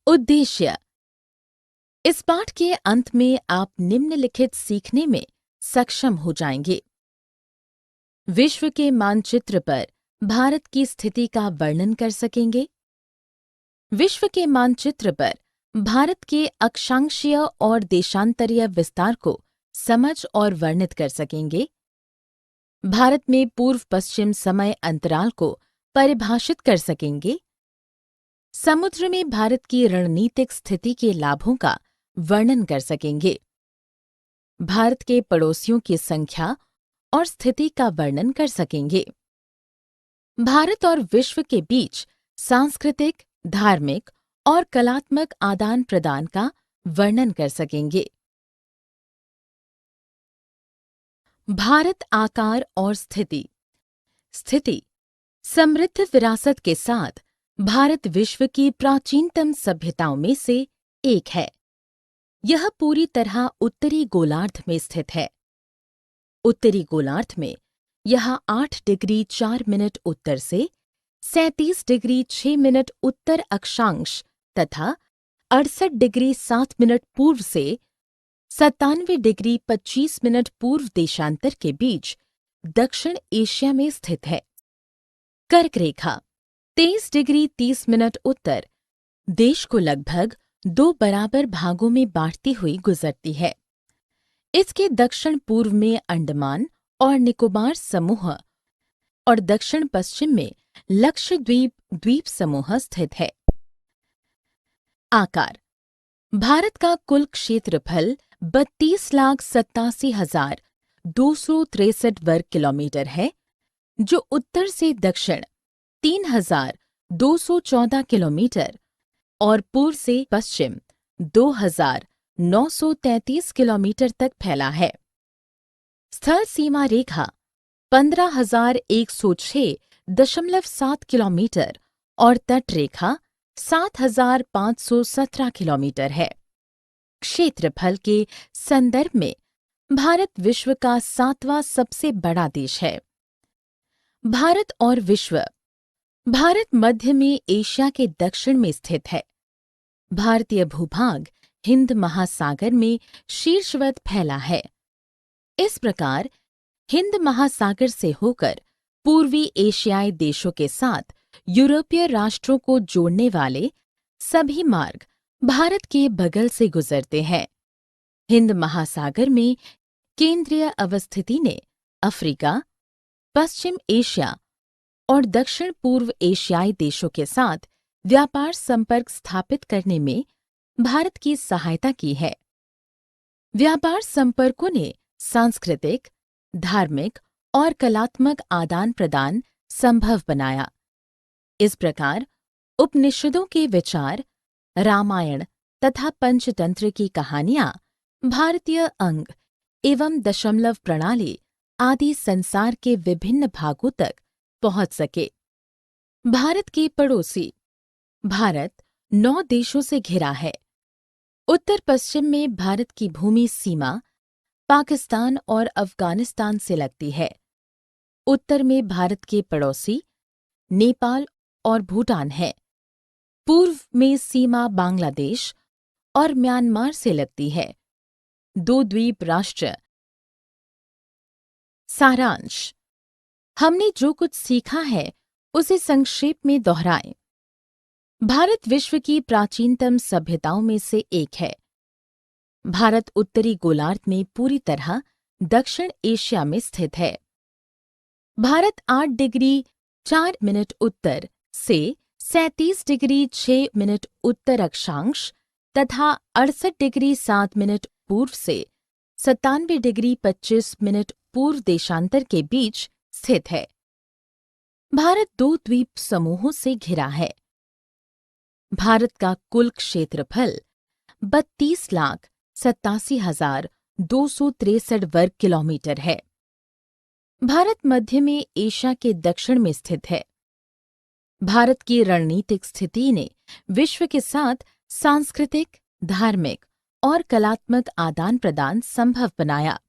उद्देश्य। इस पाठ के अंत में आप निम्नलिखित सीखने में सक्षम हो जाएंगे। विश्व के मानचित्र पर भारत की स्थिति का वर्णन कर सकेंगे। विश्व के मानचित्र पर भारत के अक्षांशीय और देशांतरीय विस्तार को समझ और वर्णित कर सकेंगे। भारत में पूर्व पश्चिम समय अंतराल को परिभाषित कर सकेंगे। समुद्र में भारत की रणनीतिक स्थिति के लाभों का वर्णन कर सकेंगे। भारत के पड़ोसियों की संख्या और स्थिति का वर्णन कर सकेंगे। भारत और विश्व के बीच सांस्कृतिक, धार्मिक और कलात्मक आदान प्रदान का वर्णन कर सकेंगे। भारत आकार और स्थिति। स्थिति। समृद्ध विरासत के साथ भारत विश्व की प्राचीनतम सभ्यताओं में से एक है। यह पूरी तरह उत्तरी गोलार्ध में स्थित है। उत्तरी गोलार्ध में यह 8 डिग्री 4 मिनट उत्तर से 37 डिग्री 6 मिनट उत्तर अक्षांश तथा 68 डिग्री 7 मिनट पूर्व से 97 डिग्री 25 मिनट पूर्व देशांतर के बीच दक्षिण एशिया में स्थित है। कर्क रेखा 23 डिग्री 30 मिनट उत्तर देश को लगभग 2 बराबर भागों में बांटती हुई गुजरती है। इसके दक्षिण पूर्व में अंडमान और निकोबार समूह और दक्षिण पश्चिम में लक्षद्वीप द्वीप समूह स्थित है। आकार। भारत का कुल क्षेत्रफल 32,87,263 वर्ग किलोमीटर है, जो उत्तर से दक्षिण 3,214 किलोमीटर और पूर्व से पश्चिम 2,933 किलोमीटर तक फैला है। स्थल सीमा रेखा 15,106.7 किलोमीटर और तट रेखा 7,517 किलोमीटर है। क्षेत्रफल के संदर्भ में भारत विश्व का 7वां सबसे बड़ा देश है। भारत और विश्व। भारत मध्य में एशिया के दक्षिण में स्थित है। भारतीय भूभाग हिंद महासागर में शीर्षवत फैला है। इस प्रकार हिंद महासागर से होकर पूर्वी एशियाई देशों के साथ यूरोपीय राष्ट्रों को जोड़ने वाले सभी मार्ग भारत के बगल से गुजरते हैं। हिंद महासागर में केंद्रीय अवस्थिति ने अफ्रीका, पश्चिम एशिया और दक्षिण पूर्व एशियाई देशों के साथ व्यापार संपर्क स्थापित करने में भारत की सहायता की है। व्यापार संपर्कों ने सांस्कृतिक, धार्मिक और कलात्मक आदान प्रदान संभव बनाया। इस प्रकार उपनिषदों के विचार, रामायण तथा पंचतंत्र की कहानियां भारतीय अंग एवं दशमलव प्रणाली आदि संसार के विभिन्न भागों तक पहुंच सके। भारत के पड़ोसी। भारत 9 देशों से घिरा है। उत्तर पश्चिम में भारत की भूमि सीमा पाकिस्तान और अफगानिस्तान से लगती है। उत्तर में भारत के पड़ोसी नेपाल और भूटान है। पूर्व में सीमा बांग्लादेश और म्यांमार से लगती है। 2 द्वीप राष्ट्र। सारांश। हमने जो कुछ सीखा है उसे संक्षेप में दोहराएं। भारत विश्व की प्राचीनतम सभ्यताओं में से एक है। भारत उत्तरी गोलार्ध में पूरी तरह दक्षिण एशिया में स्थित है। भारत 8 डिग्री 4 मिनट उत्तर से 37 डिग्री 6 मिनट उत्तर अक्षांश तथा 68 डिग्री 7 मिनट पूर्व से 97 डिग्री 25 मिनट पूर्व देशांतर के बीच स्थित है। भारत 2 द्वीप समूहों से घिरा है। भारत का कुल क्षेत्रफल 32,87,263 वर्ग किलोमीटर है। भारत मध्य में एशिया के दक्षिण में स्थित है। भारत की रणनीतिक स्थिति ने विश्व के साथ सांस्कृतिक, धार्मिक और कलात्मक आदान प्रदान संभव बनाया।